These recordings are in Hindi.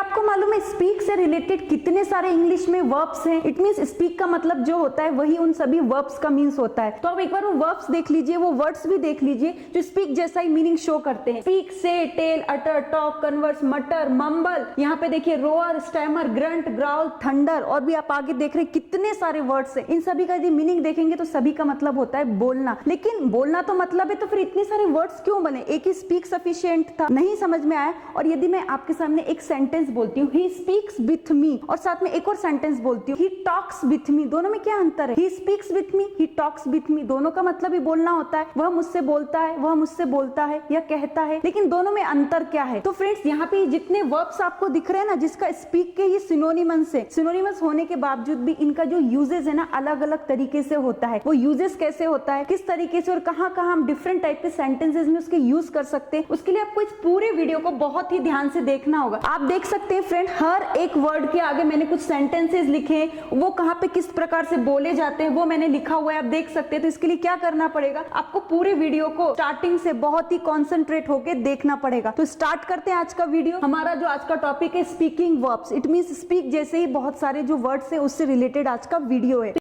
आपको मालूम है स्पीक से रिलेटेड कितने सारे इंग्लिश में वर्ब्स हैं? इट मींस स्पीक का मतलब जो होता है वही उन सभी वर्ब्स का मीन्स होता है। तो आप एक बार वो वर्ब्स देख लीजिए, वो वर्ड्स भी देख लीजिए जो स्पीक जैसा ही मीनिंग शो करते हैं। स्पीक, से, टेल, अटर, टॉक, कन्वर्स, मटर, मम्बल, यहाँ पे देखिए row or, stammer, grunt, growl, thunder, और भी आप आगे देख रहे हैं कितने सारे वर्ड्स हैं। इन सभी का यदि मीनिंग देखेंगे तो सभी का मतलब होता है बोलना। लेकिन बोलना तो मतलब है, तो फिर इतने सारे वर्ड्स क्यों बने? एक ही स्पीक सफिशिएंट था? नहीं समझ में आया। और यदि मैं आपके सामने एक सेंटेंस बोलती हूँ, ही स्पीक्स विथ मी, और साथ में एक और सेंटेंस बोलती हूँ, ही टॉक्स विथ मी, दोनों में क्या अंतर है? He speaks with me, he talks with me, दोनों का मतलब ही बोलना होता है। वह मुझसे बोलता है, वह मुझसे बोलता है या कहता है, लेकिन दोनों में अंतर क्या है? तो फ्रेंड्स यहाँ पे जितने वर्ब्स आपको दिख रहे हैं ना, जिसका स्पीक के ये सिनोनिमस है, सिनोनिमस होने के बावजूद भी इनका जो यूजेस है ना अलग अलग तरीके से होता है। वो यूजेस कैसे होता है, किस तरीके से और कहाँ कहाँ हम डिफरेंट टाइप के सेंटेंसेस में उसके यूज कर सकते हैं, उसके लिए आपको इस पूरे वीडियो को बहुत ही ध्यान से देखना होगा। आप देख सकते हैं फ्रेंड, हर एक वर्ड के आगे मैंने कुछ सेंटेंसेस लिखे हैं, वो कहाँ पे किस प्रकार से बोले जाते हैं वो मैंने लिखा हुआ है, आप देख सकते हैं। तो इसके लिए क्या करना पड़ेगा, आपको पूरे वीडियो को स्टार्टिंग से बहुत ही कॉन्सेंट्रेट होकर देखना पड़ेगा। तो स्टार्ट करते हैं आज का वीडियो। हमारा जो आज का टॉपिक है speaking verbs, it means speak जैसे ही बहुत सारे जो वर्ड्स है उससे रिलेटेड आज का वीडियो है।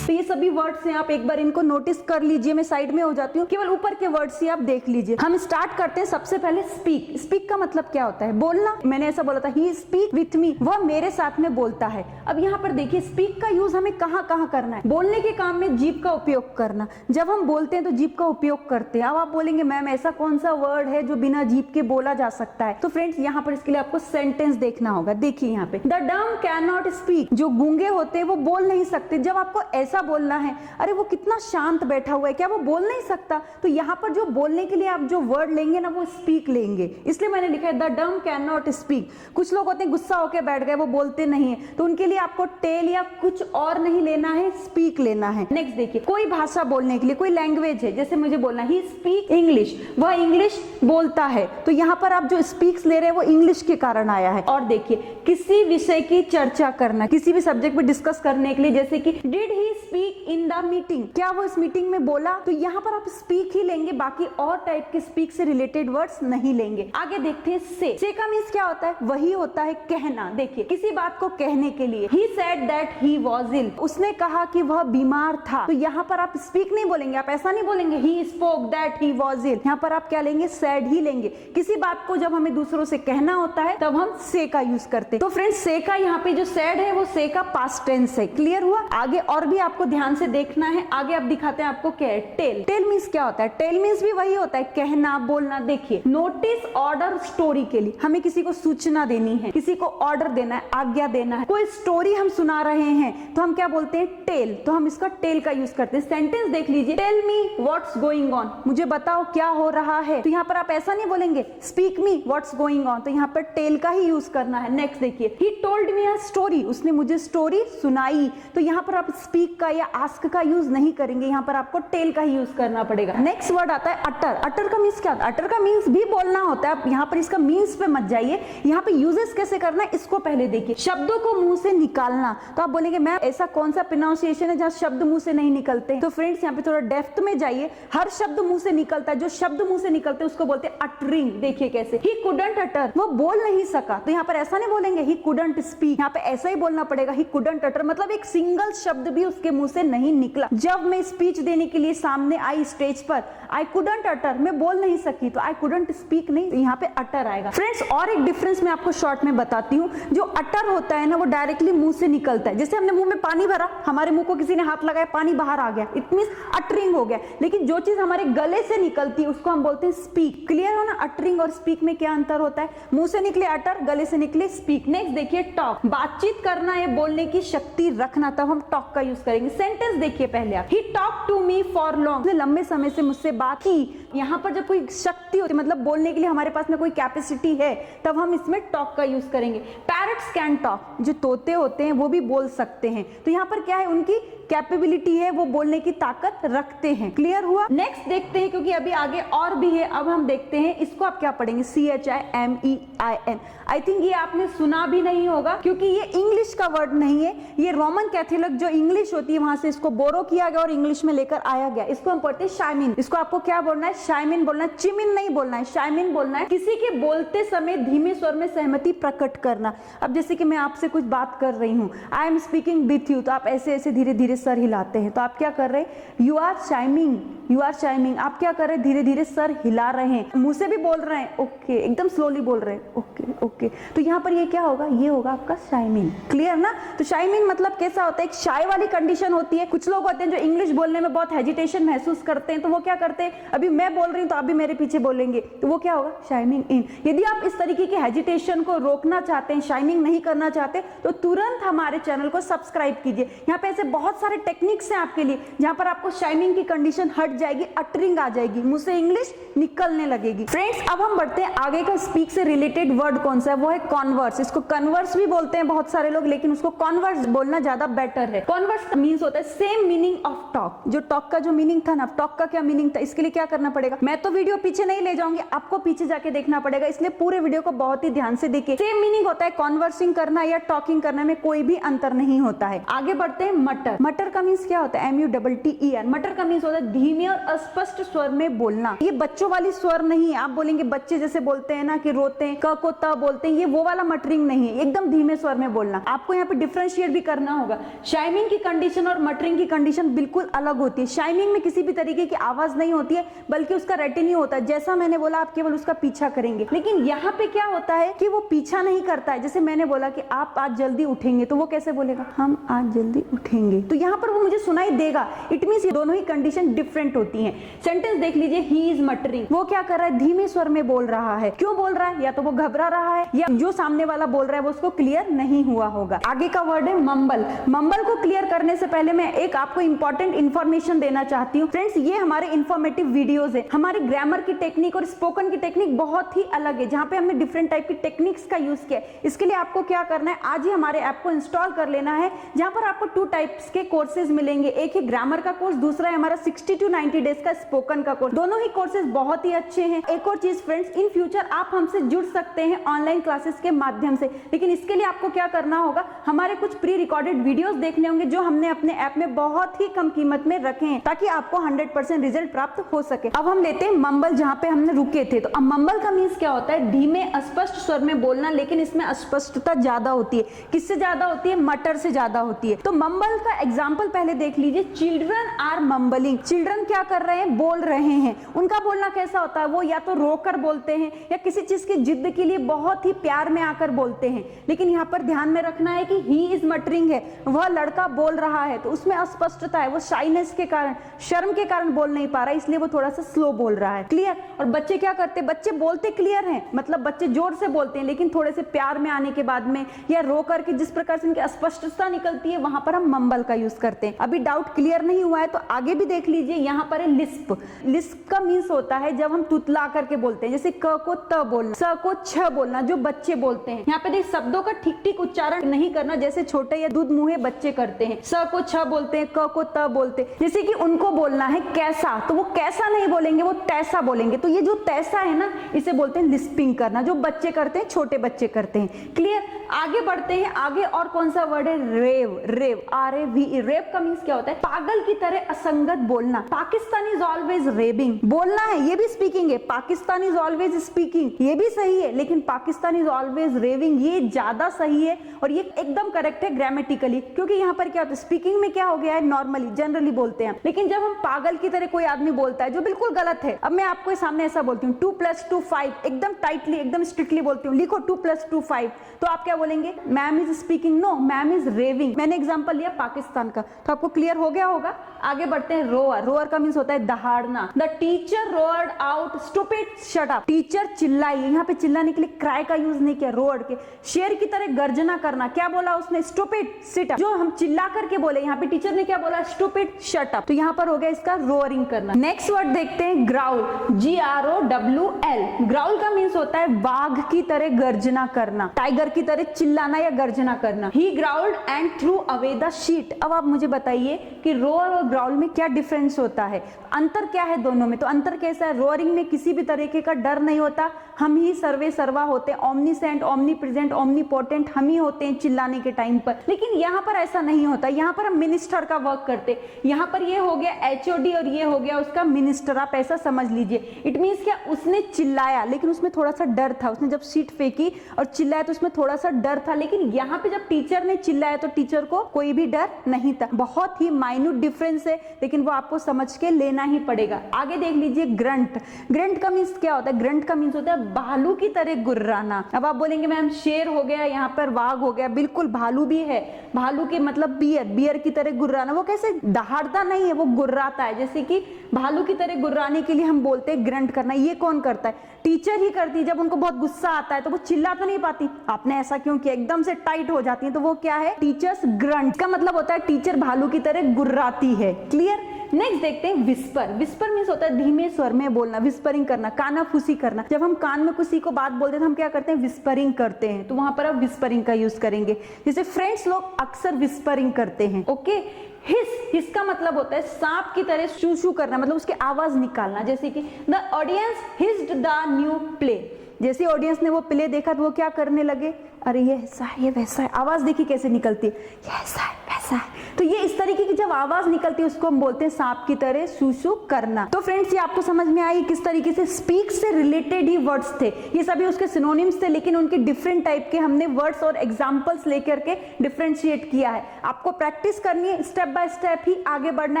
तो ये सभी वर्ड्स हैं, आप एक बार इनको नोटिस कर लीजिए। मैं साइड में हो जाती हूँ, केवल ऊपर के वर्ड्स ही आप देख लीजिए। हम स्टार्ट करते हैं सबसे पहले स्पीक। स्पीक का मतलब क्या होता है? बोलना। मैंने ऐसा बोला था, ही स्पीक विथ मी, वह मेरे साथ में बोलता है। अब यहाँ पर देखिए स्पीक का यूज हमें कहाँ कहाँ करना है। बोलने के काम में जीभ का उपयोग करना। जब हम बोलते हैं तो जीभ का उपयोग करते हैं। अब आप बोलेंगे मैम ऐसा कौन सा वर्ड है जो बिना जीभ के बोला जा सकता है? तो फ्रेंड्स यहाँ पर इसके लिए आपको सेंटेंस देखना होगा। देखिए यहाँ पे, द डम कैन नॉट स्पीक, जो गूंगे होते हैं वो बोल नहीं सकते। जब आपको ऐसा बोलना है, अरे वो कितना शांत बैठा हुआ है, क्या वो बोल नहीं सकता? तो यहाँ पर जो बोलने के लिए आप जो वर्ड लेंगे ना वो स्पीक लेंगे, इसलिए मैंने लिखा है द डम कैन नॉट स्पीक। कुछ लोग होते हैं गुस्सा होकर बैठ गए, वो बोलते नहीं है, तो उनके लिए आपको टेल या कुछ और नहीं लेना है, स्पीक लेना है। नेक्स्ट देखिए, कोई भाषा बोलने के लिए, कोई लैंग्वेज है, जैसे मुझे बोलना ही स्पीक इंग्लिश, वह इंग्लिश बोलता है, तो यहाँ पर आप जो स्पीक्स ले रहे हैं वो इंग्लिश के कारण आया है। और देखिए, किसी विषय की चर्चा करना, किसी भी सब्जेक्ट पे डिस्कस करने के लिए, जैसे कि did he speak in the meeting, क्या वो इस मीटिंग में बोला? तो यहाँ पर आप स्पीक ही लेंगे, बाकी और टाइप के स्पीक से रिलेटेड वर्ड्स नहीं लेंगे। आगे देखते हैं से का मीन्स क्या होता है? वही होता है कहना। देखिए, किसी बात को कहने के लिए he said that he was ill, उसने कहा कि वह बीमार था, तो यहाँ पर आप स्पीक नहीं बोलेंगे, आप ऐसा नहीं बोलेंगे he spoke that he was ill, यहाँ पर आप क्या लेंगे? सेड ही लेंगे। किसी बात को जब हमें दूसरों से कहना होता है तब हम से का यूज करते हैं। तो फ्रेंड्स, से का यहाँ पे जो सेड है वो से का पास्ट टेंस है। क्लियर हुआ? आगे और भी आपको ध्यान से देखना है। आगे आप दिखाते हैं आपको क्या है, टेल। टेल मीन्स क्या होता है? टेल मीन्स भी वही होता है, कहना, बोलना। देखिए, नोटिस, ऑर्डर, स्टोरी के लिए हमें किसी को सूचना देनी है, किसी को ऑर्डर देना है, आज्ञा देना है, कोई स्टोरी हम सुना रहे हैं तो हम क्या बोलते हैं? टेल। तो हम इसका टेल का यूज करते हैं। सेंटेंस देख लीजिए, tell me what's going on, मुझे बताओ क्या हो रहा है। तो यहाँ पर आप ऐसा नहीं बोलेंगे speak me what's going on, तो यहाँ पर टेल का ही यूज करना है। नेक्स्ट देखिए, he told me a story, उसने मुझे स्टोरी सुनाई, तो यहाँ पर आप स्पीक का या आस्क का यूज नहीं करेंगे, यहाँ पर आपको टेल का ही यूज करना पड़ेगा। नेक्स्ट वर्ड आता है अटर। अटर का मीन्स क्या होता है? अटर का मीन्स भी बोलना होता है। आप यहाँ पर इसका मीन्स पे मत जाइए, यहाँ पे यूजेस कैसे करना है इसको पहले देखिए। शब्दों को मुंह से निकालना, तो आप बोलेंगे मैम ऐसा कौन सा प्रोनाउंसिएशन है जहाँ शब्द मुंह से नहीं निकलते? तो फ्रेंड्स यहाँ पे थोड़ा डेप्थ में जाइए। हर शब्द मुंह से निकलता है, जो शब्द मुंह से निकलते हैं उसको बोलते हैं अटरिंग। देखिए कैसे, ही कुडंट अटर, वो बोल नहीं सका, तो यहाँ पर ऐसा नहीं बोलेंगे ही कुडंट स्पीक, यहाँ पे ऐसा ही बोलना पड़ेगा ही कुडंट अटर, मतलब एक सिंगल शब्द भी उसके मुंह से नहीं निकला। जब मैं स्पीच देने के लिए सामने आई स्टेज पर, आई कुडंट अटर, मैं बोल नहीं सकी, तो आई कुडंट स्पीक नहीं, तो यहाँ पे अटर आएगा। फ्रेंड्स, और एक डिफरेंस मैं आपको शॉर्ट में बताती हूँ। जो अटर होता है ना वो डायरेक्टली मुंह से निकलता है, जैसे हमने मुंह में पानी भरा, हमारे मुंह को किसी ने हाथ लगाया, पानी बाहर आ गया, इट मींस अटरिंग हो गया। लेकिन जो चीज हमारे गले से निकलती है उसको हम बोलते हैं स्पीक। क्लियर हो ना? अटरिंग और स्पीक में क्या अंतर होता है? मुंह से निकले अटर, गले से निकले स्पीक। नेक्स्ट देखिए, टॉक। बातचीत करना है, बोलने की शक्ति रखना, तब हम टॉक का यूज करेंगे। करेंगे। सेंटेंस देखिए पहले आप, he talk to me for long, उसने लंबे समय से मुझसे बात की। यहाँ पर जब कोई शक्ति होती है, मतलब बोलने के लिए हमारे पास में कोई कैपेसिटी है, तब हम इसमें टॉक का यूज करेंगे। पैरट्स कैन टॉक, जो तोते होते हैं वो भी बोल सकते हैं। तो यहाँ पर क्या है, उनकी कैपेबिलिटी है, वो बोलने की ताकत रखते हैं। क्लियर हुआ? नेक्स्ट देखते हैं, क्योंकि अभी आगे और भी है। अब हम देखते हैं इसको आप क्या पढ़ेंगे, CHIMEIN। आई थिंक ये आपने सुना भी नहीं होगा, क्योंकि ये इंग्लिश का वर्ड नहीं है, ये रोमन कैथोलिक जो इंग्लिश होती है वहां से इसको बोरो किया गया और इंग्लिश में लेकर आया गया। इसको हम पढ़ते हैं शाइमिन। इसको आपको क्या बोलना है, शाइमिन बोलना है, चिमिन नहीं बोलना है, शाइमिन बोलना है। किसी के बोलते समय धीमे स्वर में सहमति प्रकट करना। अब जैसे कि मैं आपसे कुछ बात कर रही हूँ, I am speaking with you, तो आप ऐसे ऐसे धीरे धीरे सर हिलाते हैं, तो आप क्या कर रहे हैं, you are chiming, you are chiming. आप क्या कर रहे हैं, धीरे धीरे सर हिला रहे हैं, मुंह से भी बोल रहे हैं, ओके, एकदम स्लोली बोल रहे हैं, ओके ओके। तो यहाँ पर ये क्या होगा, ये होगा आपका शाइमिंग। क्लियर ना? तो शाइमिंग मतलब कैसा होता है, एक शाय वाली कंडीशन होती है। कुछ लोग होते हैं जो इंग्लिश बोलने में बहुत हेजिटेशन महसूस करते हैं, तो वो क्या करते हैं, अभी मैं बोल रही हूँ तो आप भी मेरे पीछे बोलेंगे, तो वो क्या होगा, शाइमिंग इन। यदि आप इस तरीके के हेजिटेशन को रोकना चाहते हैं, शाइमिंग नहीं करना चाहते, तो तुरंत हमारे चैनल को सब्सक्राइब कीजिए। यहाँ पे ऐसे बहुत सारे टेक्निक्स हैं आपके लिए, जहां पर आपको शाइमिंग की कंडीशन हट जाएगी, अटरिंग आ जाएगी, मुंह से इंग्लिश निकलने लगेगी। फ्रेंड्स, अब हम बढ़ते हैं आगे का। स्पीक से रिलेटेड वर्ड कौन सा है, वो है कॉन्वर्स। इसको कन्वर्स भी बोलते हैं बहुत सारे लोग, लेकिन उसको कॉन्वर्स बोलना ज्यादा बेटर है। कॉन्वर्स मीन्स होता है सेम मीनिंग ऑफ टॉक। जो टॉक का जो मीनिंग था ना, टॉक का क्या मीनिंग था, इसके लिए क्या करना पड़ेगा, मैं तो वीडियो पीछे नहीं ले जाऊंगी, आपको पीछे जाके देखना पड़ेगा, इसलिए पूरे वीडियो को बहुत ही ध्यान से देखिए। सेम मीनिंग होता है, कॉन्वर्सिंग करना या टॉकिंग करने में कोई भी अंतर नहीं होता है। आगे बढ़ते हैं, मटर। मटर का मीन्स क्या होता है, MUTTER। मटर का मीन्स होता है धीमे और अस्पष्ट स्वर में बोलना। ये बच्चों वाली स्वर नहीं है। आप बोलेंगे बच्चे जैसे बोलते हैं ना कि रोते हैं, क को त बोलते हैं, ये वो वाला मटरिंग नहीं है, एकदम धीमे स्वर में बोलना। आपको यहाँ पे डिफरेंशिएट भी करना होगा। शाइमिंग की कंडीशन और मटरिंग की कंडीशन बिल्कुल अलग होती है। शाइमिंग में किसी भी तरीके की आवाज नहीं होती है, बल्कि उसका रेटिनी होता है। जैसा मैंने बोला, आप केवल उसका पीछा करेंगे। लेकिन यहाँ पे क्या होता है कि वो पीछा नहीं करता है। जैसे मैंने बोला कि आप आज जल्दी उठेंगे, तो वो कैसे बोलेगा, हम आज जल्दी उठेंगे। तो यहाँ पर वो मुझे सुनाई देगा। इट मींस ये दोनों ही कंडीशन डिफरेंट होती हैं। सेंटेंस देख लीजिए, ही इज मटरिंग। वो क्या कर रहा है, धीमे स्वर में बोल रहा है। क्यों बोल रहा है, या तो वो घबरा रहा है, या जो सामने वाला बोल रहा है वो उसको क्लियर नहीं हुआ होगा। आगे का वर्ड है मम्बल। मम्बल को क्लियर करने से पहले मैं एक आपको इंपॉर्टेंट इंफॉर्मेशन देना चाहती हूँ। फ्रेंड्स, ये हमारे इंफॉर्मेटिव वीडियोस है। हमारी ग्रामर की टेक्निक और स्पोकन की टेक्निक बहुत ही अलग है, जहाँ पे हमने डिफरेंट टाइप की टेक्निक्स का यूज किया है। इसके लिए आपको क्या करना है, आज ही हमारे ऐप को इंस्टॉल कर लेना है, जहाँ पर आपको 2 टाइप्स के कोर्सेज मिलेंगे। एक है ग्रामर का कोर्स, दूसरा है हमारा 60 to 90 डेज का स्पोकन का कोर्स। दोनों ही कोर्सेज बहुत ही अच्छे हैं। एक और चीज फ्रेंड्स, इन फ्यूचर आप हमसे जुड़ सकते हैं ऑनलाइन क्लासेस के माध्यम से, लेकिन इसके लिए आपको क्या करना होगा, हमारे कुछ प्री रिकॉर्डेड वीडियोस देखने होंगे, जो हमने अपने ऐप में बहुत ही कम कीमत में रखे हैं, ताकि आपको 100% रिजल्ट प्राप्त हो सके। अब हम लेते हैं मम्बल, जहाँ पे हमने रुके थे। तो अब मम्बल का मीन्स क्या होता है, धीमे अस्पष्ट स्वर में बोलना, लेकिन इसमें अस्पष्टता ज्यादा होती है। किससे ज्यादा होती है, मटर से ज्यादा होती है। तो मम्बल का एग्जाम्पल पहले देख लीजिए। Children are mumbling. चिल्ड्रन क्या कर रहे हैं, बोल रहे हैं। उनका बोलना कैसा होता है, वो या तो रोकर बोलते हैं, या किसी चीज की जिद के लिए बहुत ही प्यार में आकर बोलते हैं। लेकिन यहाँ पर ध्यान में रखना है कि ही इज मटरिंग है, वह लड़का बोल रहा है, तो उसमें अस्पष्टता है। वो शाइनेस के कारण, शर्म के कारण बोल नहीं पा रहा है, इसलिए वो थोड़ा सा स्लो बोल रहा है। क्लियर? और बच्चे क्या करते हैं, बच्चे बोलते क्लियर हैं, मतलब बच्चे जोर से बोलते हैं, लेकिन थोड़े से प्यार में आने के बाद में या रो करके जिस प्रकार से उनकी अस्पष्टता निकलती है, वहां पर हम मम्बल का यूज करते हैं। अभी डाउट क्लियर नहीं हुआ है तो आगे भी देख लीजिए। यहाँ पर है लिस्प। लिस्प का मीन्स होता है जब हम तुतला करके बोलते हैं, जैसे क को त बोलना, स को छ बोलना, जो बच्चे बोलते हैं। यहाँ पे देख, शब्दों का ठीक ठीक उच्चारण नहीं करना, जैसे छोटे या दूध मुंहे बच्चे करते हैं। स को छ बोलते हैं, क को त बोलते हैं। जैसे कि उनको बोलना है कैसा, तो वो कैसा नहीं बोलेंगे, वो तैसा बोलेंगे। तो ये जो तैसा है ना, इसे बोलते हैं लिस्पिंग करना, जो बच्चे करते हैं, छोटे बच्चे करते हैं। क्लियर? आगे बढ़ते हैं। आगे और कौन सा वर्ड है, रेव। रेव, RAVE। रेव का मीन्स क्या होता है, पागल की तरह असंगत बोलना। Pakistan is always raving. बोलना है, ये भी स्पीकिंग है। पाकिस्तान इज ऑलवेज स्पीकिंग, ये भी सही है, लेकिन पाकिस्तान इज ऑलवेज रेविंग ये ज्यादा सही है, और ये एकदम करेक्ट है ग्रामेटिकली। क्योंकि यहाँ पर क्या होता है, स्पीकिंग में क्या हो गया है, नॉर्मली जनरली बोलते हैं, लेकिन जब हम पागल की तरह कोई आदमी बोलता है, जो बिल्कुल गलत है। अब मैं आपको सामने ऐसा बोलती हूँ, 2 + 2 5, एकदम टाइटली, एकदम स्ट्रिक्टली बोलती हूँ, लिखो 2 + 2 5, तो आप क्या बोलेंगे, ma'am is speaking, no, ma'am is raving. मैंने एग्जांपल लिया पाकिस्तान का, तो आपको क्लियर हो गया होगा। आगे बढ़ते हैं, रोअर। रोअर का मीन्स होता है दहाड़ना। The teacher roared out, stupid, shut up. Teacher चिल्लाई, यहाँ पे चिल्लाने के लिए क्राई का यूज नहीं किया, रोअर्ड के। शेर की तरह गर्जना करना, क्या बोला उसने, स्टूपिड, सिट अप। जो हम चिल्ला करके बोले, यहाँ पे टीचर ने क्या बोला, स्टूपिड, शट अप। तो यहाँ पर हो गया इसका रोअरिंग करना। नेक्स्ट वर्ड देखते हैं ग्राउल, GROWL। ग्राउल का मीन्स होता है बाघ की तरह गर्जना करना, टाइगर की तरह चिल्लाना या गर्जना करना। He growled and threw away the sheet. अब आप मुझे बताइए कि रोअर और ग्राउल में क्या डिफरेंस होता है, अंतर क्या है दोनों में। तो अंतर कैसा है, रोअरिंग में किसी भी तरीके का डर नहीं होता, हम ही सर्वे सर्वा होते हैं, ओमनीसेंट, ओमनीप्रेजेंट, ओमनीपोटेंट हम ही होते हैं चिल्लाने के टाइम पर। लेकिन यहाँ पर ऐसा नहीं होता, यहाँ पर हम मिनिस्टर का वर्क करते। यहाँ पर ये हो गया HOD और ये हो गया उसका मिनिस्टर, आप ऐसा समझ लीजिए। इट मीन्स क्या, उसने चिल्लाया लेकिन उसमें थोड़ा सा डर था, उसने जब शीट फेंकी और चिल्लाया तो उसमें थोड़ा सा डर था। लेकिन यहाँ पे जब टीचर ने चिल्लाया तो टीचर को कोई भी डर नहीं था। बहुत ही माइन्यूट डिफरेंस है, लेकिन वो आपको समझ के लेना ही पड़ेगा। आगे देख लीजिए ग्रंट। ग्रंट का मीन्स क्या होता है, ग्रंट का मीन्स होता है भालू की तरह गुर्राना। अब आप बोलेंगे मैम शेर हो गया, यहाँ पर वाघ हो गया, बिल्कुल भालू भी है। भालू के मतलब बियर, बियर की तरह गुर्राना। वो कैसे, दहाड़ता नहीं है, वो गुर्राता है। जैसे कि भालू की तरह गुर्राने के लिए हम बोलते हैं ग्रंट करना। ये कौन करता है, टीचर ही करती है। जब उनको बहुत गुस्सा आता है तो वो चिल्ला तो नहीं पाती, आपने ऐसा क्यों किया, एकदम से टाइट हो जाती है, तो वो क्या है, टीचर्स ग्रंट। का मतलब होता है टीचर भालू की तरह गुर्राती है। क्लियर। नेक्स्ट देखते हैं विस्पर। विस्पर मीन्स होता है धीमे स्वर में बोलना, विस्परिंग करना, कानाफूसी करना। जब हम कान में किसी को बात बोलते हैं तो हम क्या करते हैं, विस्परिंग करते हैं। तो वहां पर आप विस्परिंग का यूज करेंगे। जैसे फ्रेंड्स लोग अक्सर विस्परिंग करते हैं। ओके। हिस का मतलब होता है सांप की तरह शू शू करना, मतलब उसकी आवाज निकालना। जैसे कि the audience hissed the new play. जैसे ऑडियंस ने वो प्ले देखा तो वो क्या करने लगे, अरे ये ऐसा है, ये वैसा है। आवाज देखिए कैसे निकलती है, ये ऐसा है, वैसा है। तो ये इस तरीके की जब आवाज निकलती है उसको हम बोलते हैं सांप की तरह शू करना। तो फ्रेंड्स ये आपको समझ में आई किस तरीके से स्पीक से रिलेटेड ही वर्ड्स थे। ये सभी उसके सिनोनिम्स थे, लेकिन उनके डिफरेंट टाइप के हमने वर्ड्स और एग्जांपल्स लेकर के डिफरेंशिएट किया है। आपको प्रैक्टिस करनी है, स्टेप बाय स्टेप ही आगे बढ़ना।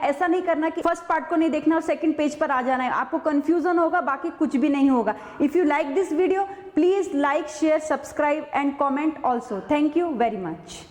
ऐसा नहीं करना कि फर्स्ट पार्ट को नहीं देखना और सेकंड पेज पर आ जाना है, आपको कंफ्यूजन होगा, बाकी कुछ भी नहीं होगा। If you like this video, please like, share, subscribe and comment also. Thank you very much.